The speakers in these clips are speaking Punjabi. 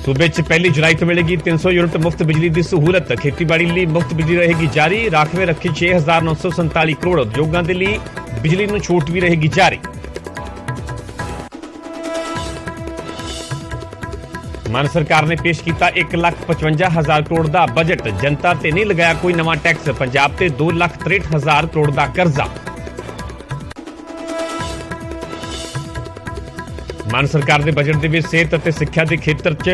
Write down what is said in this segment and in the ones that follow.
सूबे च 1 जुलाई तो मिलेगी 300 यूनिट मुफ्त बिजली की सहूलत। खेतीबाड़ी लिए मुफ्त बिजली रहेगी जारी। राखवे रखी 6,947 करोड़। उद्योगों के लिए बिजली में छूट भी रहेगी जारी। मान सरकार ने पेश किया 1,55,000 करोड़ का बजट। जनता ते नहीं लगाया कोई नवा टैक्स। पंजाब ते 2,63,000 करोड़ का कर्जा। मान सरकार के बजट के सेहत और सिक्ख्या के खेत्र च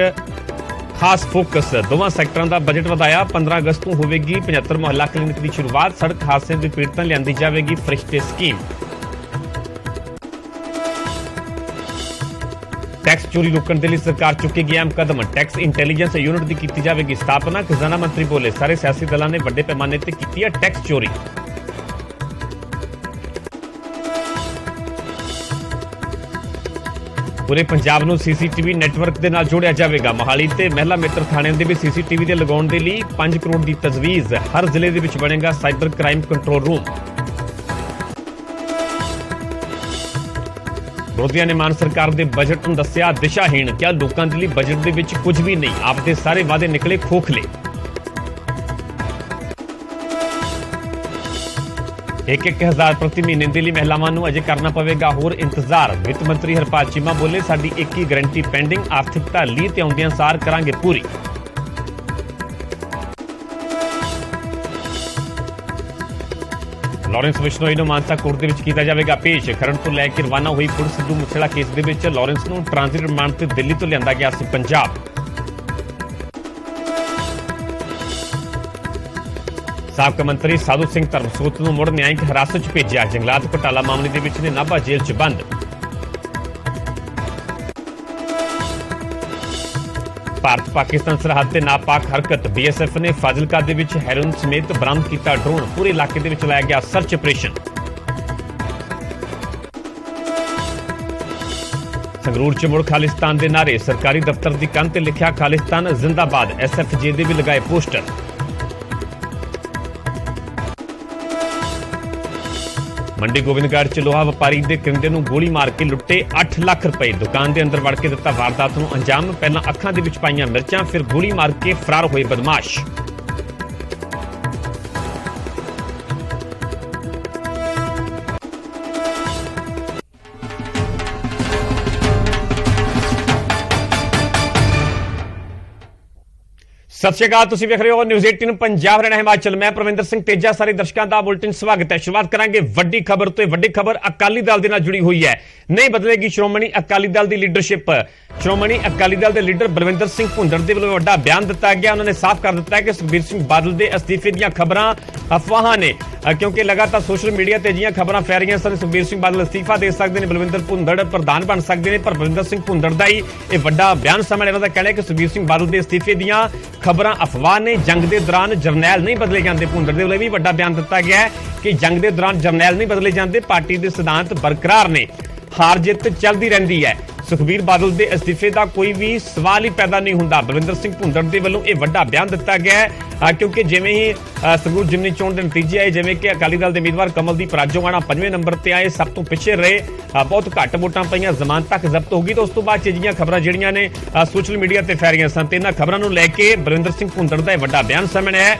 खास फोकस। दोवां सैक्टरां का बजट वधाया। 15 अगस्त को होगी 75 मुहल्ला क्लीनिक की शुरुआत। सड़क हादसे के पीड़ितों लियांदी जाएगी फरिश्ते स्कीम। टैक्स चोरी रोकने के लिए सरकार चुकेगी अहम कदम। टैक्स इंटैलीजेंस यूनिट की की जाएगी स्थापना। खजाना मंत्री बोले सारे सियासी दलों ने बड़े पैमाने पर की है टैक्स चोरी। पूरे पंजाब नूं सीसीटीवी नैटवर्क के नाल जोड़िया जाएगा। मोहाली ते महिला मित्र थाने दे भी सीसीटीवी दे लगाउण दे लई 5 करोड़ की तजवीज़। हर जिले दे विच बनेगा साइबर क्राइम कंट्रोल रूम। विरोधियों ने मान सरकार के बजट नूं दस्सिया दिशाहीन। क्या लोगों के लिए बजट के विच कुछ भी नहीं। आपके सारे वादे निकले खोखले। 1,000 प्रति महीने के लिए महिलावां नूं अजे करना पवेगा होर इंतजार। वित्त मंत्री हरपाल चीमा बोले साडी एक ही गारंटी पेंडिंग। आर्थिकता ली ते आउंदियां सार करांगे पूरी। लॉरेंस बिश्नोई नूं मानसा कोर्ट दे विच कीता जावेगा पेश। खरड़ तो लैके रवाना हुई पुलिस सिद्धू मूसेवाला केस दे विच लॉरेंस नूं ट्रांजिट रिमांड ते दिल्ली तो लिआंदा गया सी पंजाब। साबका मंत्री साधु सिंह धर्मसोत नूं मुड़ न्यायिक हिरासत च भेजिया। जंगलात घोटाला मामले दे विच ने नाभा जेल च बंद। भारत पाकिस्तान सरहद ते नापाक हरकत। बीएसएफ ने फाजिलका दे विच हैरोइन समेत बरामद किया ड्रोन। पूरे इलाके दे विच चलाया गया सर्च ऑपरेशन। संगरूर च मुड़ खालिस्तान के नारे। सरकारी दफ्तर की कंध ते लिखिया खालिस्तान जिंदाबाद। SFJ दे भी लगाए पोस्टर। मंडी गोविंदगढ़ च लोहा व्यापारी के करिंदे नूं गोली मार के लुट्टे 8 लाख रुपए। दुकान के अंदर वड़ के दिता वारदात नूं अंजाम। पहला अखां दे विच पाईयां मिर्चां फिर गोली मार के फरार होए बदमाश। सत श्री अकाल, तुसीं वेख रहे हो न्यूज़ 18 पंजाब हरियाणा हिमाचल। मैं परविंदर सिंह तेजा सारे दर्शकों का बुलेटिन स्वागत है। शुरुआत करांगे वड्डी खबर तो। वड्डी खबर अकाली दल दे नाल जुड़ी हुई है। नहीं बदलेगी श्रोमणी अकाली दल की लीडरशिप। श्रोमणी अकाली दल के लीडर बलविंदर सिंह भुंदड़ के वल्लों वड्डा बयान दिता गया। उन्होंने साफ कर दिता है कि सुखबीर सिंह बादल के अस्तीफे दी खबरां अफवाह ने, क्योंकि लगातार सोशल मीडिया ते जिहियां खबरां फैल रहीआं सन सुखबीर सिंह बादल अस्तीफा दे सकते हैं, बलविंदर भुंदड़ प्रधान बन सकते हैं। पर बलविंदर सिंह भुंदड़ का ही यह वड्डा बयान सामने इन्हां दा कहना है कि सुखबीर सिंह बादल के अस्तीफे दीआं खबरां अफवाह ने। जंग के दौरान जरनैल नहीं बदले जाते। भुंदड़ दे वल्लों भी वड्डा बयान दिता गया है कि जंग के दौरान जरनैल नहीं बदले जाते। पार्टी के सिद्धांत बरकरार ने। हार जित चलती रहती है। सुखबीर बादल के अस्तीफे का कोई भी सवाल ही पैदा नहीं होता। बलविंदर सिंह भुंदड़ के वल्लों यह वड्डा बयान दिता गया है, क्योंकि जिवें ही संगरूर जिमनी चोण के नतीजे आए, जिवें कि अकाली दल के उम्मीदवार कमलदीप राजोआणा 5वें नंबर पर आए, सब तो पिछे रहे, बहुत घट वोटां पईआं, जमानत तक जब्त होगी। तो उस तो बाद जिहियां खबरां जिहड़ियां ने सोशल मीडिया ते फैलियां सन, ते इन्हां खबरां नूं लैके बलविंदर सिंह भुंदड़ का यह वड्डा बयान सामने आया।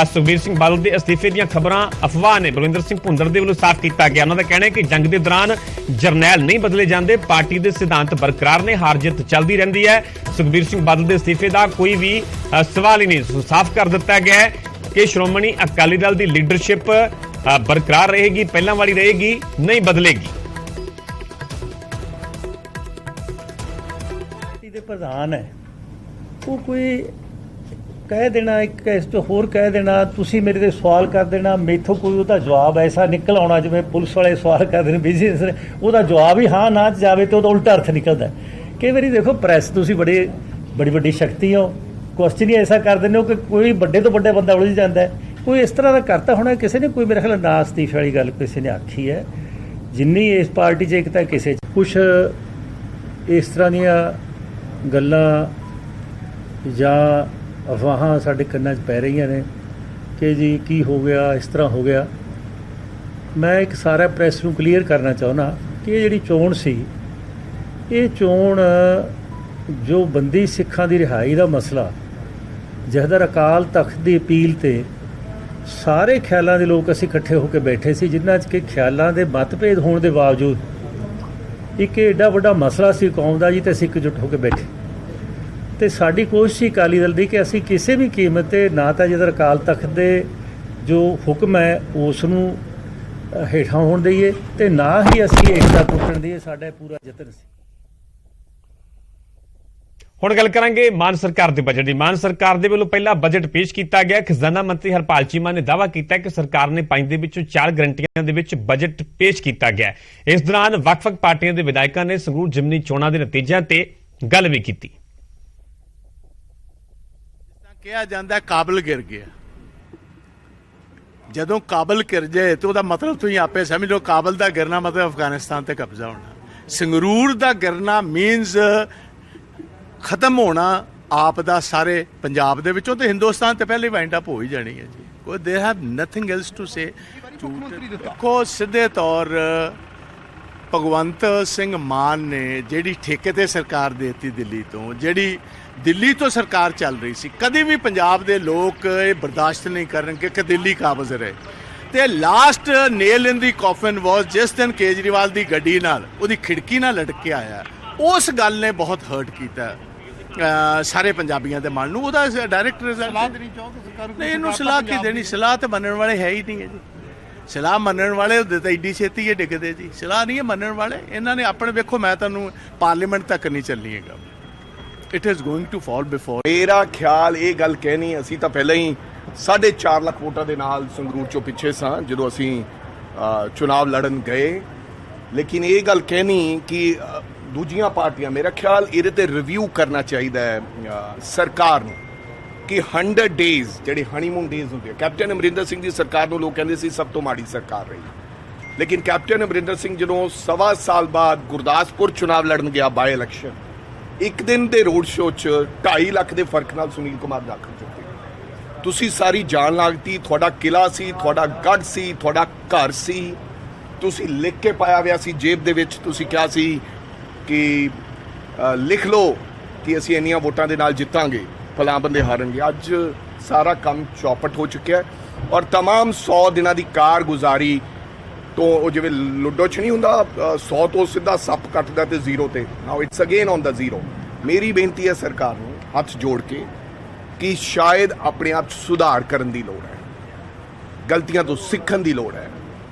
सुखबीर सिंह बादल के अस्तीफे दी खबरां अफवाह ने। बलविंदर सिंह भुंदड़ के वल्लों साफ किया गया। उन्होंने कहना है कि जंग के दौरान जरनैल नहीं बदले जाते। पार्टी के सिद्धांत बरकरार ने। हार जित चलती रहती है। सुखबीर सिंह बादल के अस्तीफे का कोई भी सवाल ही नहीं। साफ कर दिता गया है कि श्रोमणी अकाली दल की लीडरशिप बरकरार रहेगी, पहला वाली रहेगी, नहीं बदलेगी। प्रधान है वो कोई कह देना, एक इस तो होर कह देना, तुसी मेरे ते सवाल कर देना, मेथों कोई उहदा जवाब ऐसा निकल आना जिवें पुलिस वाले सवाल करते हैं बिजनेस ने, उहदा जवाब ही हाँ ना जावे तो उहदा उल्टा अर्थ निकलता है। कई बार देखो प्रैस तुसी बड़ी बड़ी शक्ति हो, क्वेश्चन ही ऐसा कर देने हो कि कोई बड़े तो बड़ा बंदा उलझ जाता है। कोई इस तरह का करता होना किसी ने, कोई मेरे ख्याल ना अस्तीफे वाली गल किसी ने आखी है। जिन्नी इस पार्टी च एकता किसी कुछ इस तरह दियां गल्लां जां अफवाहां साडे कन्नां 'च पै रही ने कि जी की हो गया, इस तरह हो गया। मैं एक सारा प्रैस नूं क्लीयर करना चाहुंदा कि ये जिहड़ी चोण सी, ये चोण ਜੋ ਬੰਦੀ ਸਿੱਖਾਂ ਦੀ ਰਿਹਾਈ ਦਾ ਮਸਲਾ, ਜਹਦਰ ਅਕਾਲ ਤਖਤ ਦੀ ਅਪੀਲ ਤੇ ਸਾਰੇ ਖਿਆਲਾਂ ਦੇ ਲੋਕ ਅਸੀਂ ਇਕੱਠੇ ਹੋ ਕੇ ਬੈਠੇ ਸੀ, ਜਿਨ੍ਹਾਂ 'ਚ ਕਿ ਖਿਆਲਾਂ ਦੇ ਮਤਭੇਦ ਹੋਣ ਦੇ ਬਾਵਜੂਦ ਇੱਕ ਏਡਾ ਵੱਡਾ ਮਸਲਾ ਸੀ ਕੌਮ ਦਾ ਜੀ, ਤੇ ਅਸੀਂ ਇਕਜੁੱਟ ਹੋ ਕੇ ਬੈਠੇ। ਤੇ ਸਾਡੀ ਕੋਸ਼ਿਸ਼ ਸੀ ਅਕਾਲੀ ਦਲ ਦੀ ਕਿ ਅਸੀਂ ਕਿਸੇ ਵੀ ਕੀਮਤ ਤੇ ਨਾ ਤਾਂ ਜਹਦਰ ਅਕਾਲ ਤਖਤ ਦੇ ਜੋ ਹੁਕਮ ਹੈ ਉਸ ਨੂੰ ਹੇਠਾਂ ਹੋਣ ਦਈਏ, ਤੇ ਨਾ ਹੀ ਅਸੀਂ ਏਕਤਾ ਟੁੱਟਣ ਦੀ ਸਾਡਾ ਪੂਰਾ ਯਤਨ ਸੀ। ਹੁਣ ਗੱਲ ਕਰਾਂਗੇ ਮਾਨ ਸਰਕਾਰ ਦੇ ਬਜਟ ਦੀ। ਮਾਨ ਸਰਕਾਰ ਦੇ ਵੱਲੋਂ ਪਹਿਲਾ ਬਜਟ ਪੇਸ਼ ਕੀਤਾ ਗਿਆ। ਖਜ਼ਾਨਾ ਮੰਤਰੀ ਹਰਪਾਲ ਚੀਮਾ ਨੇ ਦਾਅਵਾ ਕੀਤਾ ਕਿ ਸਰਕਾਰ ਨੇ 5 ਦੇ ਵਿੱਚੋਂ 4 ਗਰੰਟੀਆਂ ਦੇ ਵਿੱਚ ਬਜਟ ਪੇਸ਼ ਕੀਤਾ ਗਿਆ। ਇਸ ਦੌਰਾਨ ਵੱਖ-ਵੱਖ ਪਾਰਟੀਆਂ ਦੇ ਵਿਧਾਇਕਾਂ ਨੇ ਸੰਗਰੂਰ ਜ਼ਿਮਨੀ ਚੋਣਾਂ ਦੇ ਨਤੀਜਿਆਂ ਤੇ ਗੱਲ ਵੀ ਕੀਤੀ। ਕਿਹਾ ਜਾਂਦਾ ਕਾਬਲ ਗਿਰ ਗਿਆ। ਜਦੋਂ ਕਾਬਲ ਗਿਰ ਜਾਏ ਤੇ ਉਹਦਾ ਮਤਲਬ ਤੁਸੀਂ ਆਪੇ ਸਮਝ ਲਓ, ਕਾਬਲ ਦਾ ਗਿਰਨਾ ਮਤਲਬ ਅਫਗਾਨਿਸਤਾਨ ਤੇ ਕਬਜ਼ਾ ਹੋਣਾ। ਸੰਗਰੂਰ ਦਾ ਗਿਰਨਾ ਮੀਨਸ ਖਤਮ ਹੋਣਾ ਆਪ ਦਾ ਸਾਰੇ ਪੰਜਾਬ ਦੇ ਵਿੱਚੋਂ, ਤੇ ਹਿੰਦੁਸਤਾਨ ਤੇ ਪਹਿਲੇ ਵਾਈਂਡ ਅਪ ਹੋ ਹੀ ਜਾਣੀ ਹੈ ਜੀ। ਕੋਈ they have nothing else to say. ਦੇਖੋ ਸਿੱਧੇ ਤੌਰ ਭਗਵੰਤ ਸਿੰਘ ਮਾਨ ਨੇ ਜਿਹੜੀ ਠੇਕੇ ਤੇ ਸਰਕਾਰ ਦੇਤੀ ਦਿੱਲੀ ਤੋਂ, ਜਿਹੜੀ ਦਿੱਲੀ ਤੋਂ ਸਰਕਾਰ ਚੱਲ ਰਹੀ ਸੀ, ਕਦੀ ਵੀ ਪੰਜਾਬ ਦੇ ਲੋਕ ਇਹ ਬਰਦਾਸ਼ਤ ਨਹੀਂ ਕਰਨਗੇ ਕਿ ਦਿੱਲੀ ਕਾਬਜ਼ ਰਹੇ। ਤੇ ਲਾਸਟ ਨੇਲ ਇਨ ਦੀ ਕੌਫਨ ਵਾਸ ਜਿਸ ਦਿਨ ਕੇਜਰੀਵਾਲ ਦੀ ਗੱਡੀ ਨਾਲ ਉਹਦੀ ਖਿੜਕੀ ਨਾਲ ਲਟਕ ਕੇ ਆਇਆ, ਉਸ ਗੱਲ ਨੇ ਬਹੁਤ ਹਰਟ ਕੀਤਾ ਸਾਰੇ ਪੰਜਾਬੀਆਂ ਦੇ ਮਨ ਨੂੰ। ਉਹਦਾ ਡਾਇਰੈਕਟ ਰਿਜ਼ਲਟ ਨਹੀਂ, ਇਹਨੂੰ ਸਲਾਹ ਕੀ ਦੇਣੀ? ਸਲਾਹ ਤਾਂ ਮੰਨਣ ਵਾਲੇ ਹੈ ਹੀ ਨਹੀਂ ਹੈ ਜੀ। ਸਲਾਹ ਮੰਨਣ ਵਾਲੇ ਹੁੰਦੇ ਤਾਂ ਏਡੀ ਛੇਤੀ ਇਹ ਡਿੱਗਦੇ ਜੀ। ਸਲਾਹ ਨਹੀਂ ਹੈ ਮੰਨਣ ਵਾਲੇ। ਇਹਨਾਂ ਨੇ ਆਪਣੇ ਵੇਖੋ, ਮੈਂ ਤੁਹਾਨੂੰ ਪਾਰਲੀਮੈਂਟ ਤੱਕ ਨਹੀਂ ਚੱਲਣੀ ਹੈਗਾ। It is going to fall before. ਮੇਰਾ ਖਿਆਲ ਇਹ ਗੱਲ ਕਹਿਣੀ, ਅਸੀਂ ਤਾਂ ਪਹਿਲਾਂ ਹੀ 4.5 ਲੱਖ ਵੋਟਾਂ ਦੇ ਨਾਲ ਸੰਗਰੂਰ ਚੋਂ ਪਿੱਛੇ ਸਾਂ ਜਦੋਂ ਅਸੀਂ ਚੁਣਾਵ ਲੜਨ ਗਏ। ਲੇਕਿਨ ਇਹ ਗੱਲ ਕਹਿਣੀ ਕਿ ਦੂਜੀਆਂ ਪਾਰਟੀਆਂ, ਮੇਰਾ ਖਿਆਲ ਇਹਦੇ ਤੇ ਰਿਵਿਊ ਕਰਨਾ ਚਾਹੀਦਾ ਹੈ ਸਰਕਾਰ ਨੂੰ ਕਿ 100 ਡੇਜ਼ ਜਿਹੜੇ ਹਨੀਮੂਨ ਡੇਜ਼ ਹੁੰਦੇ ਆ। ਕੈਪਟਨ ਅਮਰਿੰਦਰ ਸਿੰਘ ਦੀ ਸਰਕਾਰ ਨੂੰ ਲੋਕ ਕਹਿੰਦੇ ਸੀ ਸਭ ਤੋਂ ਮਾੜੀ ਸਰਕਾਰ ਰਹੀ, ਲੇਕਿਨ ਕੈਪਟਨ ਅਮਰਿੰਦਰ ਸਿੰਘ ਜਦੋਂ 1.25 ਸਾਲ ਬਾਅਦ ਗੁਰਦਾਸਪੁਰ ਚੁਣਾਵ ਲੜਨ ਗਿਆ ਬਾਈ ਇਲੈਕਸ਼ਨ, ਇੱਕ ਦਿਨ ਦੇ ਰੋਡ ਸ਼ੋਅ 'ਚ 2.5 ਲੱਖ ਦੇ ਫਰਕ ਨਾਲ ਸੁਨੀਲ ਕੁਮਾਰ ਦਾਖਲ ਜਿੱਤੇ। ਤੁਸੀਂ ਸਾਰੀ ਜਾਨ ਲਾਗਤੀ, ਤੁਹਾਡਾ ਕਿਲਾ ਸੀ, ਤੁਹਾਡਾ ਗੜ ਸੀ, ਤੁਹਾਡਾ ਘਰ ਸੀ, ਤੁਸੀਂ ਲਿਖ ਕੇ ਪਾਇਆ ਹੋਇਆ ਸੀ ਜੇਬ ਦੇ ਵਿੱਚ। ਤੁਸੀਂ ਕਿਹਾ ਸੀ ਕਿ ਲਿਖ ਲਓ ਕਿ ਅਸੀਂ ਇੰਨੀਆਂ ਵੋਟਾਂ ਦੇ ਨਾਲ ਜਿੱਤਾਂਗੇ, ਫਲਾਂ ਬੰਦੇ ਹਾਰਨਗੇ। ਅੱਜ ਸਾਰਾ ਕੰਮ ਚੌਪਟ ਹੋ ਚੁੱਕਿਆ ਔਰ तमाम 100 ਦਿਨਾਂ ਦੀ ਕਾਰਗੁਜ਼ਾਰੀ ਤੋਂ ਉਹ ਜਿਵੇਂ ਲੁੱਡੋ 'ਚ ਨਹੀਂ ਹੁੰਦਾ 100 ਤੋਂ ਸਿੱਧਾ ਸੱਪ ਕੱਟਦਾ ਤੇ 0 ਤੇ, ਨਾਓ ਇਟਸ ਅਗੇਨ ਔਨ ਦਾ 0। ਮੇਰੀ ਬੇਨਤੀ ਹੈ ਸਰਕਾਰ ਨੂੰ ਹੱਥ ਜੋੜ ਕੇ ਕਿ ਸ਼ਾਇਦ ਆਪਣੇ ਆਪ 'ਚ ਸੁਧਾਰ ਕਰਨ ਦੀ ਲੋੜ ਹੈ, ਗਲਤੀਆਂ ਤੋਂ ਸਿੱਖਣ ਦੀ ਲੋੜ ਹੈ,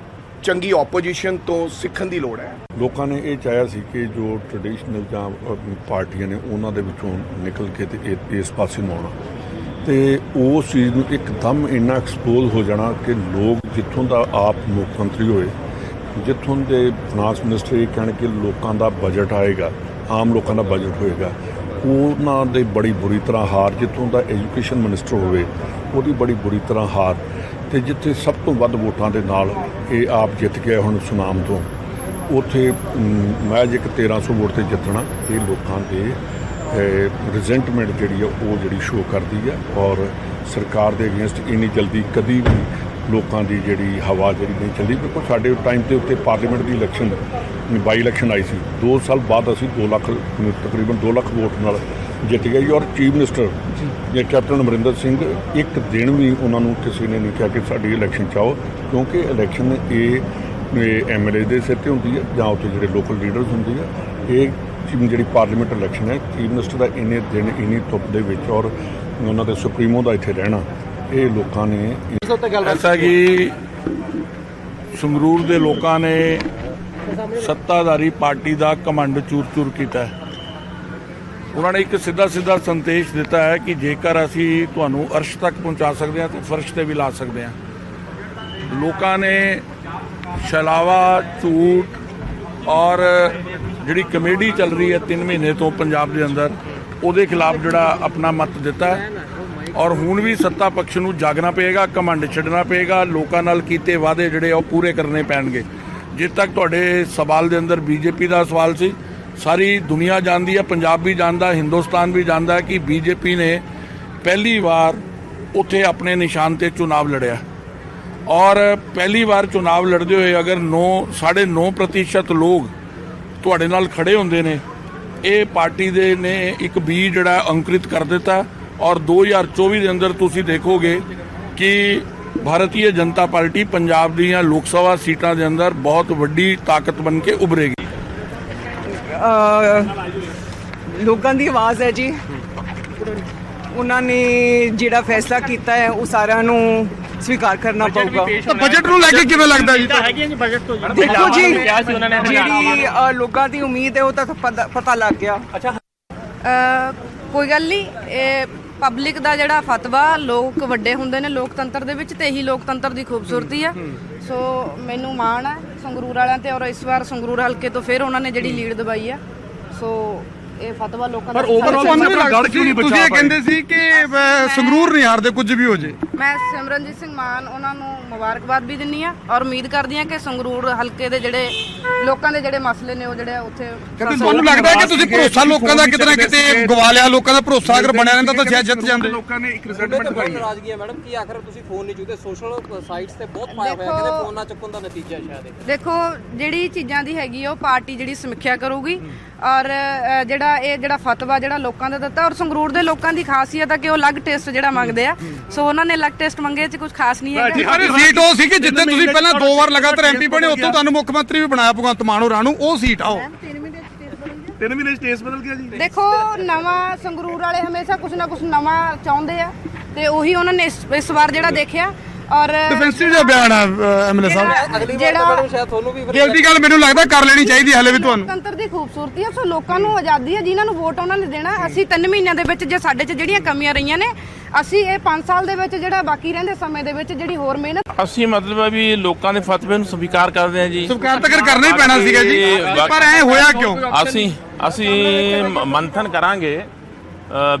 ਚੰਗੀ ਆਪੋਜੀਸ਼ਨ ਤੋਂ ਸਿੱਖਣ ਦੀ ਲੋੜ ਹੈ। ਲੋਕਾਂ ਨੇ ਇਹ ਚਾਹਿਆ ਸੀ ਕਿ ਜੋ ਟ੍ਰੈਡੀਸ਼ਨਲ ਜਾਂ ਪਾਰਟੀਆਂ ਨੇ ਉਹਨਾਂ ਦੇ ਵਿੱਚੋਂ ਨਿਕਲ ਕੇ ਤੇ ਇਸ ਪਾਸੇ ਨੂੰ ਆਉਣਾ, ਤੇ ਉਸ ਚੀਜ਼ ਨੂੰ ਇੱਕਦਮ ਇੰਨਾ ਐਕਸਪੋਜ਼ ਹੋ ਜਾਣਾ ਕਿ ਲੋਕ ਜਿੱਥੋਂ ਦਾ ਆਪ ਮੁੱਖ ਮੰਤਰੀ ਹੋਏ, ਜਿੱਥੋਂ ਦੇ ਫਾਈਨਾਂਸ ਮਿਨਿਸਟਰ ਇਹ ਕਹਿਣ ਕਿ ਲੋਕਾਂ ਦਾ ਬਜਟ ਆਏਗਾ, ਆਮ ਲੋਕਾਂ ਦਾ ਬਜਟ ਹੋਏਗਾ, ਉਹਨਾਂ ਦੇ ਬੜੀ ਬੁਰੀ ਤਰ੍ਹਾਂ ਹਾਰ। ਜਿੱਥੋਂ ਦਾ ਐਜੂਕੇਸ਼ਨ ਮਿਨਿਸਟਰ ਹੋਵੇ ਉਹਦੀ ਬੜੀ ਬੁਰੀ ਤਰ੍ਹਾਂ ਹਾਰ, ਤੇ ਜਿੱਥੇ ਸਭ ਤੋਂ ਵੱਧ ਵੋਟਾਂ ਦੇ ਨਾਲ ਇਹ ਆਪ ਜਿੱਤ ਗਿਆ ਹੁਣ ਸੁਨਾਮ ਤੋਂ, ਉੱਥੇ ਮੈਜ ਇੱਕ 1300 ਵੋਟ ਤੇ ਜਿੱਤਣਾ ਇਹ ਲੋਕਾਂ ਦੇ ਰਿਜ਼ੈਂਟਮੈਂਟ ਜਿਹੜੀ ਆ ਉਹ ਜਿਹੜੀ ਸ਼ੋਅ ਕਰਦੀ ਹੈ। ਔਰ ਸਰਕਾਰ ਦੇ ਅਗੇਂਸਟ ਇੰਨੀ ਜਲਦੀ ਕਦੀ ਵੀ ਲੋਕਾਂ ਦੀ ਜਿਹੜੀ ਹਵਾ ਜਿਹੜੀ ਨਹੀਂ ਚੱਲੀ। ਬਿਲਕੁਲ ਸਾਡੇ ਟਾਈਮ ਤੇ ਉੱਤੇ ਪਾਰਲੀਮੈਂਟ ਦੀ ਇਲੈਕਸ਼ਨ ਬਾਈ ਇਲੈਕਸ਼ਨ ਆਈ ਸੀ, 2 ਸਾਲ ਬਾਅਦ ਅਸੀਂ 2 ਲੱਖ ਤਕਰੀਬਨ 2 ਲੱਖ ਵੋਟ ਨਾਲ ਜਿੱਤ ਗਏ। ਔਰ ਚੀਫ ਮਿਨਿਸਟਰ ਜੇ ਕੈਪਟਨ ਅਮਰਿੰਦਰ ਸਿੰਘ ਇੱਕ ਦਿਨ ਵੀ ਉਹਨਾਂ ਨੂੰ ਕਿਸੇ ਨੇ ਨਹੀਂ ਕਿਹਾ ਕਿ ਸਾਡੀ ਇਲੈਕਸ਼ਨ 'ਚ ਆਓ, ਕਿਉਂਕਿ ਇਲੈਕਸ਼ਨ ਇਹ MLA ਦੇ ਸਿਰ 'ਤੇ ਹੁੰਦੀ ਹੈ ਜਾਂ ਉੱਥੇ ਜਿਹੜੇ ਲੋਕਲ ਲੀਡਰਸ ਹੁੰਦੀ ਹੈ। ਇਹ ਜਿਹੜੀ ਪਾਰਲੀਮੈਂਟ ਇਲੈਕਸ਼ਨ ਹੈ, ਚੀਫ ਮਿਨਿਸਟਰ ਦਾ ਇੰਨੇ ਦਿਨ ਇੰਨੀ ਧੁੱਪ ਦੇ ਵਿੱਚ ਔਰ ਉਹਨਾਂ ਦੇ ਸੁਪਰੀਮੋ ਦਾ ਇੱਥੇ ਰਹਿਣਾ, ਇਹ ਲੋਕਾਂ ਨੇ ਐਸਾ ਕਿ ਸੰਗਰੂਰ ਦੇ ਲੋਕਾਂ ਨੇ ਸੱਤਾਧਾਰੀ ਪਾਰਟੀ ਦਾ ਘਮੰਡ ਚੂਰ-ਚੂਰ ਕੀਤਾ ਹੈ। ਉਹਨਾਂ ਨੇ ਇੱਕ ਸਿੱਧਾ ਸੰਦੇਸ਼ ਦਿੱਤਾ ਹੈ ਕਿ ਜੇਕਰ ਅਸੀਂ ਤੁਹਾਨੂੰ ਅਰਸ਼ ਤੱਕ ਪਹੁੰਚਾ ਸਕਦੇ ਹਾਂ ਤੇ ਫਰਸ਼ ਤੇ ਵੀ ਲਾ ਸਕਦੇ ਹਾਂ। ਲੋਕਾਂ ਨੇ ਛਲਾਵਾ, ਝੂਠ ਔਰ ਜਿਹੜੀ ਕਮੇਡੀ ਚੱਲ ਰਹੀ ਹੈ 3 ਮਹੀਨੇ ਤੋਂ ਪੰਜਾਬ ਦੇ ਅੰਦਰ, ਉਹਦੇ ਖਿਲਾਫ ਜਿਹੜਾ ਆਪਣਾ ਮਤ ਦਿੱਤਾ ਹੈ। ਔਰ ਹੁਣ ਵੀ ਸੱਤਾ ਪਕਸ਼ ਨੂੰ ਜਾਗਣਾ ਪਏਗਾ, ਘਮੰਡ ਛੱਡਣਾ ਪਏਗਾ, ਲੋਕਾਂ ਨਾਲ ਕੀਤੇ ਵਾਅਦੇ ਜਿਹੜੇ ਉਹ ਪੂਰੇ ਕਰਨੇ ਪੈਣਗੇ। ਜਿੱਥੇ ਤੱਕ ਤੁਹਾਡੇ ਸਵਾਲ ਦੇ ਅੰਦਰ ਬੀਜੇਪੀ ਦਾ ਸਵਾਲ ਸੀ, ਸਾਰੀ ਦੁਨੀਆ ਜਾਣਦੀ ਹੈ, ਪੰਜਾਬ ਵੀ ਜਾਣਦਾ, ਹਿੰਦੁਸਤਾਨ ਵੀ ਜਾਣਦਾ ਕਿ ਬੀਜੇਪੀ ਨੇ ਪਹਿਲੀ ਵਾਰ ਉੱਥੇ ਆਪਣੇ ਨਿਸ਼ਾਨ ਤੇ ਚੁਣਾਵ ਲੜਿਆ। ਔਰ ਪਹਿਲੀ ਵਾਰ ਚੁਣਾਵ ਲੜਦੇ ਹੋਏ ਅਗਰ 9.5% ਲੋਕ ਤੁਹਾਡੇ ਨਾਲ ਖੜੇ ਹੁੰਦੇ ਨੇ ਇਹ ਪਾਰਟੀ ਦੇ ਨੇ ਇੱਕ ਬੀਜ ਜਿਹੜਾ ਅੰਕੁਰਿਤ ਕਰ ਦਿੱਤਾ ਔਰ 2024 ਦੇ ਅੰਦਰ ਤੁਸੀਂ ਦੇਖੋਗੇ ਕਿ ਭਾਰਤੀ ਜਨਤਾ ਪਾਰਟੀ ਪੰਜਾਬ ਦੀਆਂ ਲੋਕ ਸਭਾ ਸੀਟਾਂ ਦੇ ਅੰਦਰ ਬਹੁਤ ਵੱਡੀ ਤਾਕਤ ਬਣ ਕੇ ਉਭਰੇਗੀ। ਲੋਕਾਂ ਦੀ ਆਵਾਜ਼ ਹੈ ਜੀ, ਉਹਨਾਂ ਨੇ ਜਿਹੜਾ ਫੈਸਲਾ ਕੀਤਾ ਹੈ ਉਹ ਸਾਰਿਆਂ ਨੂੰ ਸਵੀਕਾਰ ਕਰਨਾ ਪਊਗਾ। ਬਜਟ ਨੂੰ ਲੈ ਕੇ ਕਿਵੇਂ ਲੱਗਦਾ ਜੀ? ਦੇਖੋ ਜੀ, ਜਿਹੜੀ ਲੋਕਾਂ ਦੀ ਉਮੀਦ ਹੈ ਉਹ ਤਾਂ ਪਤਾ ਲੱਗ ਗਿਆ। ਕੋਈ ਗੱਲ ਨਹੀਂ, ਇਹ ਪਬਲਿਕ ਦਾ ਜਿਹੜਾ ਫਤਵਾ, ਲੋਕ ਵੱਡੇ ਹੁੰਦੇ ਨੇ ਲੋਕਤੰਤਰ ਦੇ ਵਿੱਚ, ਤੇ ਇਹੀ ਲੋਕਤੰਤਰ ਦੀ ਖੂਬਸੂਰਤੀ ਆ। ਸੋ ਮੈਨੂੰ ਮਾਣ ਹੈ ਸੰਗਰੂਰ ਵਾਲਿਆਂ ਤੇ, ਔਰ ਇਸ ਵਾਰ ਸੰਗਰੂਰ ਹਲਕੇ ਤੋਂ ਫਿਰ ਉਹਨਾਂ ਨੇ ਜਿਹੜੀ ਲੀਡ ਦਵਾਈ ਆ। ਸੋ ਇਹ ਫਤਵਾ ਲੋਕਾਂ ਦਾ ਤੁਸੀਂ ਇਹ ਕਹਿੰਦੇ ਸੀ ਕਿ ਸੰਗਰੂਰ ਨਹੀਂ ਹਾਰਦੇ ਕੁਝ ਵੀ ਹੋ ਜੇ। ਮੈਂ ਸਿਮਰਨਜੀਤ ਸਿੰਘ ਮਾਨ ਉਹਨਾਂ ਨੂੰ ਮੁਬਾਰਕਬਾਦ ਵੀ ਦਿੰਨੀ ਆ, ਔਰ ਉਮੀਦ ਕਰਦੀ ਆ ਕਿ ਸੰਗਰੂਰ ਹਲਕੇ ਦੇ ਜਿਹੜੇ ਲੋਕਾਂ ਦੇ ਜਿਹੜੇ ਮਸਲੇ ਨੇ ਉਹ ਜਿਹੜੇ ਉੱਥੇ ਤੁਹਾਨੂੰ ਲੱਗਦਾ ਹੈ ਕਿ ਤੁਸੀਂ ਭਰੋਸਾ ਲੋਕਾਂ ਦਾ ਕਿਤੇ ਨਾ ਕਿਤੇ ਗਵਾ ਲਿਆ? ਲੋਕਾਂ ਦਾ ਭਰੋਸਾ ਅਗਰ ਬਣਿਆ ਰਹਿੰਦਾ ਤਾਂ ਸ਼ਾਇਦ ਜਿੱਤ ਜਾਂਦੇ। ਲੋਕਾਂ ਨੇ ਇੱਕ ਰਿਜ਼ਲਟਮੈਂਟ ਪਾਈ ਹੈ। ਨਾਰਾਜ਼ਗੀ ਹੈ ਮੈਡਮ ਕਿ ਆਖਰ ਤੁਸੀਂ ਫੋਨ ਨਹੀਂ ਚੁੱਕਦੇ, ਸੋਸ਼ਲ ਸਾਈਟਸ ਤੇ ਬਹੁਤ ਪਾਇਆ ਹੋਇਆ ਕਹਿੰਦੇ ਫੋਨ ਨਾ ਚੁੱਕਣ ਦਾ ਨਤੀਜਾ ਸ਼ਾਇਦ। ਦੇਖੋ, ਜਿਹੜੀ ਚੀਜ਼ਾਂ ਦੀ ਹੈਗੀ ਆ ਉਹ ਪਾਰਟੀ ਜਿਹੜੀ ਸਮੀਖਿਆ ਕਰੂਗੀ, ਔਰ ਜਿਹੜਾ ਫਤਵਾ ਜਿਹੜਾ ਲੋਕਾਂ ਦਾ ਦਿੱਤਾ, ਔਰ ਸੰਗਰੂਰ ਦੇ ਲੋਕਾਂ ਦੀ ਖਾਸੀਅਤ ਹੈ ਕਿ ਉਹ ਅਲੱਗ ਟੈਸਟ ਜਿਹੜਾ ਮੰਗਦੇ ਆ। ਸੋ ਉਹਨਾਂ ਨੇ ਅਲੱਗ ਟੈਸਟ ਮੰਗੇ, ਚ ਕੁਝ ਖਾਸ ਨਹੀਂ ਹੈਗਾ। ਸੀਟ ਉਹ ਸੀ ਕਿ ਜਿੱਥੇ ਤੁਸੀਂ ਪਹਿਲਾਂ 2 ਵਾਰ ਲਗਾਤਾਰ ਐਮਪੀ ਬਣੇ, ਉੱਥੋਂ ਤੁਹਾਨੂੰ ਮੁੱਖ ਮੰਤਰੀ ਵੀ ਬਣਾਇਆ ਭਗਵੰਤ ਮਾਨ ਹੋਰਾਂ ਨੂੰ, ਉਹ ਸੀਟ ਆਓ। 3 ਮਹੀਨੇ ਚ ਟੇਸਟ ਬਦਲ ਗਿਆ ਜੀ। ਦੇਖੋ, ਨਵਾਂ ਸੰਗਰੂਰ ਵਾਲੇ ਹਮੇਸ਼ਾ ਕੁਝ ਨਾ ਕੁਝ ਨਵਾਂ ਚਾਹੁੰਦੇ ਆ, ਤੇ ਉਹੀ ਉਹਨਾਂ ਨੇ ਇਸ ਵਾਰ ਜਿਹੜਾ ਦੇਖਿਆ। ਔਰ ਡਿਫੈਂਸਿਵ ਜਿਹਾ ਬਿਆਨ ਆ ਐਮਐਲਏ ਸਾਹਿਬ, ਜਿਹੜਾ ਸ਼ਾਇਦ ਤੁਹਾਨੂੰ ਵੀ ਕਿ ਅਗਲੀ ਗੱਲ ਮੈਨੂੰ ਲੱਗਦਾ ਕਰ ਲੈਣੀ ਚਾਹੀਦੀ ਹਲੇ ਵੀ ਤੁਹਾਨੂੰ। ਲੋਕਤੰਤਰ ਦੀ ਖੂਬਸੂਰਤੀ ਹੈ। ਸੋ ਲੋਕਾਂ ਨੂੰ ਆਜ਼ਾਦੀ ਹੈ, ਜਿਨ੍ਹਾਂ ਨੂੰ ਵੋਟ ਉਹਨਾਂ ਨੇ ਦੇਣਾ। ਅਸੀਂ 3 ਮਹੀਨਿਆਂ ਦੇ ਵਿੱਚ ਜੇ ਸਾਡੇ 'ਚ ਜਿਹੜੀਆਂ ਕਮੀਆਂ ਰਹੀਆਂ ਨੇ, ਅਸੀਂ ਇਹ 5 ਸਾਲ ਦੇ ਵਿੱਚ ਜਿਹੜਾ ਬਾਕੀ ਰਹਿੰਦੇ ਸਮੇਂ ਦੇ ਵਿੱਚ ਜਿਹੜੀ ਹੋਰ ਮਿਹਨਤ ਅਸੀਂ ਮਤਲਬ ਹੈ ਵੀ ਲੋਕਾਂ ਦੇ ਫਤਵੇ ਨੂੰ ਸਵੀਕਾਰ ਕਰਦੇ ਹਾਂ ਜੀ। ਸਵੀਕਾਰ ਤਾਂ ਕਰਨਾ ਹੀ ਪੈਣਾ ਸੀਗਾ ਜੀ, ਪਰ ਐ ਹੋਇਆ ਕਿਉਂ? ਅਸੀਂ ਮੰਥਨ ਕਰਾਂਗੇ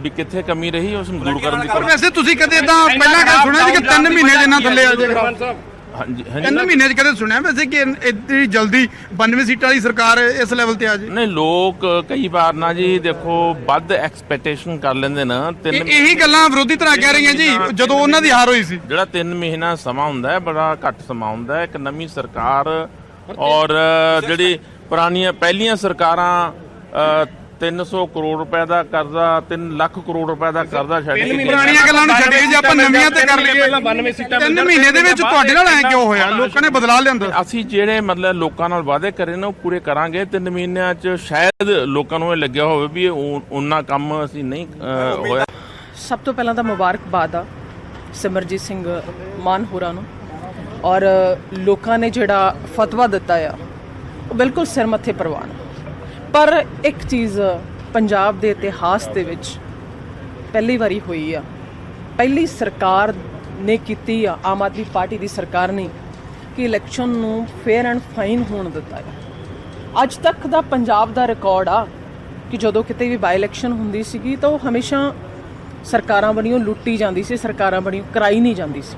ਵੀ ਕਿੱਥੇ ਕਮੀ ਰਹੀ, ਉਸ ਨੂੰ ਦੂਰ ਕਰਨ ਦੀ ਪਰ ਵੈਸੇ ਤੁਸੀਂ ਕਦੇ ਤਾਂ ਪਹਿਲਾਂ ਗੱਲ ਸੁਣਿਆ ਸੀ ਕਿ 3 ਮਹੀਨੇ ਦੇ ਨਾਲ ਥੱਲੇ ਆ ਜਾਏਗਾ? ਹਾਂਜੀ 3 ਮਹੀਨੇ 'ਚ ਕਦੇ ਸੁਣਿਆ ਵੈਸੇ ਕਿ ਇੱਡੀ ਜਲਦੀ 92 ਸੀਟਾਂ ਵਾਲੀ ਸਰਕਾਰ ਇਸ ਲੈਵਲ ਤੇ ਆ ਜੇ? ਨਹੀਂ, ਲੋਕ ਕਈ ਵਾਰ ਨਾ ਜੀ ਦੇਖੋ ਵੱਧ ਐਕਸਪੈਕਟੇਸ਼ਨ ਕਰ ਲੈਂਦੇ ਨਾ। ਇਹੀ ਗੱਲਾਂ ਵਿਰੋਧੀ ਧਿਰਾਂ ਕਹਿ ਰਹੀਆਂ ਜੀ ਜਦੋਂ ਉਹਨਾਂ ਦੀ ਹਾਰ ਹੋਈ ਸੀ। ਜਿਹੜਾ 3 ਮਹੀਨਾ ਸਮਾਂ ਹੁੰਦਾ ਹੈ ਬੜਾ ਘੱਟ ਸਮਾਂ ਹੁੰਦਾ ਹੈ। ਇੱਕ ਨਵੀਂ ਸਰਕਾਰ ਔਰ ਜਿਹੜੀ ਪਹਿਲੀਆਂ ਸਰਕਾਰਾਂ 300 ਕਰੋੜ ਰੁਪਏ ਦਾ ਕਰਜ਼ਾ, 3 ਲੱਖ ਕਰੋੜ ਰੁਪਏ ਦਾ ਕਰਜ਼ਾ ਛੱਡ ਕੇ ਪੁਰਾਣੀਆਂ ਗੱਲਾਂ ਨੂੰ ਛੱਡ ਕੇ ਜੇ ਆਪਾਂ ਨਵੀਆਂ ਤੇ ਕਰ ਲਈਏ, 3 ਮਹੀਨੇ ਦੇ ਵਿੱਚ ਤੁਹਾਡੇ ਨਾਲ ਐ ਕਿਉਂ ਹੋਇਆ? ਲੋਕਾਂ ਨੇ ਬਦਲਾ ਲਿਆਂਦਾ। ਅਸੀਂ ਜਿਹੜੇ ਮਤਲਬ ਲੋਕਾਂ ਨਾਲ ਵਾਅਦੇ ਕਰੇ ਨੇ ਉਹ ਪੂਰੇ ਕਰਾਂਗੇ। 3 ਮਹੀਨਿਆਂ 'ਚ ਸ਼ਾਇਦ ਲੋਕਾਂ ਨੂੰ ਇਹ ਲੱਗਿਆ ਹੋਵੇ ਵੀ ਉਹਨਾਂ ਕੰਮ ਅਸੀਂ ਨਹੀਂ ਹੋਇਆ। ਸਭ ਤੋਂ ਪਹਿਲਾਂ ਤਾਂ ਮੁਬਾਰਕਬਾਦ ਆ ਸਿਮਰਜੀਤ ਸਿੰਘ ਮਾਨ ਹੋਰਾਂ ਨੂੰ, ਔਰ ਲੋਕਾਂ ਨੇ ਜਿਹੜਾ ਫਤਵਾ ਦਿੱਤਾ ਆ ਉਹ ਬਿਲਕੁਲ ਸਿਰ ਮੱਥੇ ਪ੍ਰਵਾਨ। ਪਰ ਇੱਕ ਚੀਜ਼ ਪੰਜਾਬ ਦੇ ਇਤਿਹਾਸ ਦੇ ਵਿੱਚ ਪਹਿਲੀ ਵਾਰੀ ਹੋਈ ਆ, ਪਹਿਲੀ ਸਰਕਾਰ ਨੇ ਕੀਤੀ ਆ, ਆਮ ਆਦਮੀ ਪਾਰਟੀ ਦੀ ਸਰਕਾਰ ਨੇ, ਕਿ ਇਲੈਕਸ਼ਨ ਨੂੰ ਫੇਅਰ ਐਂਡ ਫਾਈਨ ਹੋਣ ਦਿੱਤਾ ਹੈ। ਅੱਜ ਤੱਕ ਦਾ ਪੰਜਾਬ ਦਾ ਰਿਕਾਰਡ ਆ ਕਿ ਜਦੋਂ ਕਿਤੇ ਵੀ ਬਾਈ ਇਲੈਕਸ਼ਨ ਹੁੰਦੀ ਸੀਗੀ ਤਾਂ ਉਹ ਹਮੇਸ਼ਾ ਸਰਕਾਰਾਂ ਬਣੀਆਂ ਲੁੱਟੀ ਜਾਂਦੀ ਸੀ, ਸਰਕਾਰਾਂ ਬਣੀਆਂ ਕਰਾਈ ਨਹੀਂ ਜਾਂਦੀ ਸੀ।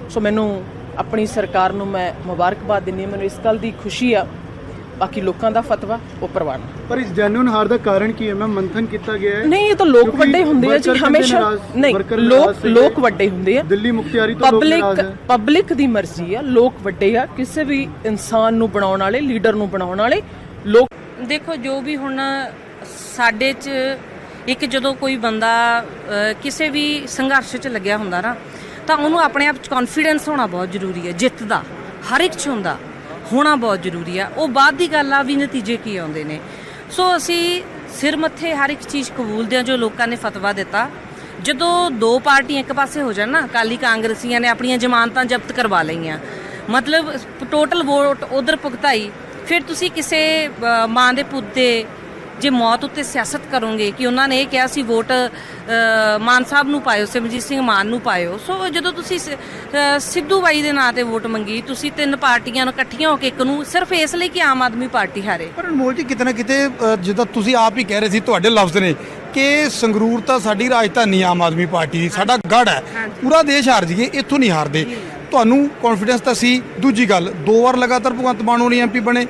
ਸੋ ਮੈਨੂੰ ਆਪਣੀ ਸਰਕਾਰ ਨੂੰ ਮੈਂ ਮੁਬਾਰਕਬਾਦ ਦਿੰਦੀ ਹਾਂ। ਮੈਨੂੰ ਇਸ ਗੱਲ ਦੀ ਖੁਸ਼ੀ ਆ, ਬਾਕੀ ਲੋਕਾਂ ਦਾ ਫਤਵਾ ਉਹ ਪ੍ਰਵਾਨ। ਪਰ ਇਸ ਜੈਨੂਇਨ ਹਾਰ ਦਾ ਕਾਰਨ ਕੀ ਹੈ ਮੈਮ? ਮੰਥਨ ਕੀਤਾ ਗਿਆ ਹੈ? ਨਹੀਂ, ਇਹ ਤਾਂ ਲੋਕ ਵੱਡੇ ਹੁੰਦੇ ਆ ਜੀ ਹਮੇਸ਼ਾ। ਨਹੀਂ, ਲੋਕ ਵੱਡੇ ਹੁੰਦੇ ਆ। ਦਿੱਲੀ ਮੁਖਤਿਆਰੀ ਤੋਂ ਲੋਕ ਨਾਰਾਜ਼ ਹੈ। ਪਬਲਿਕ ਦੀ ਮਰਜ਼ੀ ਆ, ਲੋਕ ਵੱਡੇ ਆ। ਕਿਸੇ ਵੀ ਇਨਸਾਨ ਨੂੰ ਬਣਾਉਣ ਵਾਲੇ, ਲੀਡਰ ਨੂੰ ਬਣਾਉਣ ਵਾਲੇ ਲੋਕ। ਦੇਖੋ, ਜੋ ਵੀ ਹੁਣ ਸਾਡੇ 'ਚ ਇੱਕ ਜਦੋਂ ਕੋਈ ਬੰਦਾ ਕਿਸੇ ਵੀ ਸੰਘਰਸ਼ 'ਚ ਲੱਗਿਆ ਹੁੰਦਾ ਨਾ, ਤਾਂ ਉਹਨੂੰ ਆਪਣੇ ਆਪ 'ਚ ਕੌਨਫੀਡੈਂਸ ਹੋਣਾ ਬਹੁਤ ਜ਼ਰੂਰੀ ਹੈ। ਜਿੱਤ ਦਾ ਹਰ ਇੱਕ 'ਚ ਹੁੰਦਾ, ਹੋਣਾ ਬਹੁਤ ਜ਼ਰੂਰੀ ਆ। ਉਹ ਬਾਅਦ ਦੀ ਗੱਲ ਆ ਵੀ ਨਤੀਜੇ ਕੀ ਆਉਂਦੇ ਨੇ। ਸੋ ਅਸੀਂ ਸਿਰ ਮੱਥੇ ਹਰ ਇੱਕ ਚੀਜ਼ ਕਬੂਲਦੇ ਹਾਂ ਜੋ ਲੋਕਾਂ ਨੇ ਫਤਵਾ ਦਿੱਤਾ। ਜਦੋਂ 2 ਪਾਰਟੀਆਂ ਇੱਕ ਪਾਸੇ ਹੋ ਜਾਣ ਨਾ, ਅਕਾਲੀ ਕਾਂਗਰਸੀਆਂ ਨੇ ਆਪਣੀਆਂ ਜ਼ਮਾਨਤਾਂ ਜ਼ਬਤ ਕਰਵਾ ਲਈਆਂ, ਮਤਲਬ ਟੋਟਲ ਵੋਟ ਉਧਰ ਭੁਗਤਾਈ, ਫਿਰ ਤੁਸੀਂ ਕਿਸੇ ਮਾਂ ਦੇ ਪੁੱਤ ਦੇ ਜੇ ਮੌਤ ਉੱਤੇ ਸਿਆਸਤ ਕਰੋਗੇ ਕਿ ਉਹਨਾਂ ਨੇ ਇਹ ਕਿਹਾ ਸੀ ਵੋਟ ਮਾਨ ਸਾਹਿਬ ਨੂੰ ਪਾਇਓ, ਸਿਮਰਜੀਤ ਸਿੰਘ ਮਾਨ ਨੂੰ ਪਾਇਓ। ਸੋ ਜਦੋਂ ਤੁਸੀਂ ਸਿੱਧੂ ਬਾਈ ਦੇ ਨਾਂ ਤੇ ਵੋਟ ਮੰਗੀ, ਤੁਸੀਂ 3 ਪਾਰਟੀਆਂ ਨੂੰ ਇਕੱਠੀਆਂ ਹੋ ਕੇ ਇੱਕ ਨੂੰ, ਸਿਰਫ ਇਸ ਲਈ ਕਿ ਆਮ ਆਦਮੀ ਪਾਰਟੀ ਹਾਰੇ। ਪਰ ਅਨਮੋਲ ਜੀ, ਕਿਤੇ ਨਾ ਕਿਤੇ ਜਿੱਦਾਂ ਤੁਸੀਂ ਆਪ ਹੀ ਕਹਿ ਰਹੇ ਸੀ, ਤੁਹਾਡੇ ਲਫ਼ਜ਼ ਨੇ ਕਿ ਸੰਗਰੂਰ ਤਾਂ ਸਾਡੀ ਰਾਜਧਾਨੀ ਆਮ ਆਦਮੀ ਪਾਰਟੀ ਦੀ, ਸਾਡਾ ਗੜ੍ਹ ਹੈ, ਪੂਰਾ ਦੇਸ਼ ਹਾਰ ਜਾਈਏ ਇੱਥੋਂ ਨਹੀਂ ਹਾਰਦੇ। ਤੁਹਾਨੂੰ ਕੌਨਫੀਡੈਂਸ ਤਾਂ ਸੀ। ਦੂਜੀ ਗੱਲ, 2 ਵਾਰ ਲਗਾਤਾਰ ਭਗਵੰਤ ਮਾਨ ਹੋਣੀ ਐਮਪੀ ਬਣੇ,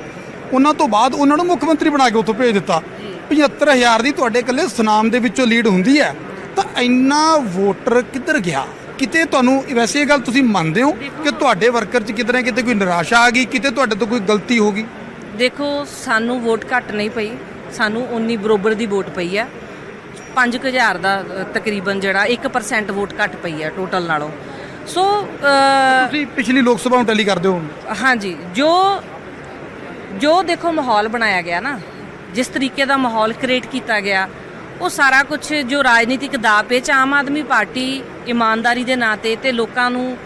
ਉਹਨਾਂ ਤੋਂ ਬਾਅਦ ਉਹਨਾਂ ਨੂੰ ਮੁੱਖ ਮੰਤਰੀ ਬਣਾ ਕੇ ਉੱਥੋਂ ਭੇਜ ਦਿੱਤਾ। 75,000 ਦੀ ਤੁਹਾਡੇ ਇਕੱਲੇ ਸੁਨਾਮ ਦੇ ਵਿੱਚੋਂ ਲੀਡ ਹੁੰਦੀ ਹੈ, ਤਾਂ ਇੰਨਾ ਵੋਟਰ ਕਿੱਧਰ ਗਿਆ? ਕਿਤੇ ਤੁਹਾਨੂੰ ਵੈਸੇ ਇਹ ਗੱਲ ਤੁਸੀਂ ਮੰਨਦੇ ਹੋ ਕਿ ਤੁਹਾਡੇ ਵਰਕਰ 'ਚ ਕਿਤੇ ਨਾ ਕਿਤੇ ਕੋਈ ਨਿਰਾਸ਼ਾ ਆ ਗਈ, ਕਿਤੇ ਤੁਹਾਡੇ ਤੋਂ ਕੋਈ ਗਲਤੀ ਹੋ ਗਈ? ਦੇਖੋ, ਸਾਨੂੰ ਵੋਟ ਘੱਟ ਨਹੀਂ ਪਈ, ਸਾਨੂੰ ਉਨੀ ਬਰੋਬਰ ਦੀ ਵੋਟ ਪਈ ਆ 5000 ਦਾ ਤਕਰੀਬਨ ਜਿਹੜਾ 1% ਵੋਟ ਘੱਟ ਪਈ ਆ ਟੋਟਲ ਨਾਲੋਂ। ਸੋ ਤੁਸੀਂ ਪਿਛਲੀ ਲੋਕ ਸਭਾ ਨੂੰ ਟੈਲੀ ਕਰਦੇ ਹੋ। ਹਾਂਜੀ, ਜੋ ਦੇਖੋ ਮਾਹੌਲ ਬਣਾਇਆ ਗਿਆ ਨਾ, ਜਿਸ ਤਰੀਕੇ ਦਾ ਮਾਹੌਲ ਕ੍ਰੀਏਟ ਕੀਤਾ ਗਿਆ, ਉਹ ਸਾਰਾ ਕੁਝ ਜੋ ਰਾਜਨੀਤਿਕ ਦਾਅ ਪੇਚ ਆਮ ਆਦਮੀ ਪਾਰਟੀ ਇਮਾਨਦਾਰੀ ਦੇ ਨਾਂ ਤੇ ਲੋਕਾਂ ਨੂੰ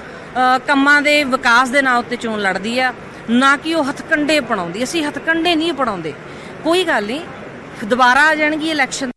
ਕੰਮਾਂ ਦੇ ਵਿਕਾਸ ਦੇ ਨਾਂ ਉੱਤੇ ਚੋਣ ਲੜਦੀ ਆ, ਨਾ ਕਿ ਉਹ ਹੱਥਕੰਡੇ ਅਪਣਾਉਂਦੀ। ਅਸੀਂ ਹੱਥਕੰਡੇ ਨਹੀਂ ਅਪਣਾਉਂਦੇ। ਕੋਈ ਗੱਲ ਨਹੀਂ, ਦੁਬਾਰਾ ਆ ਜਾਣਗੀ ਇਲੈਕਸ਼ਨ।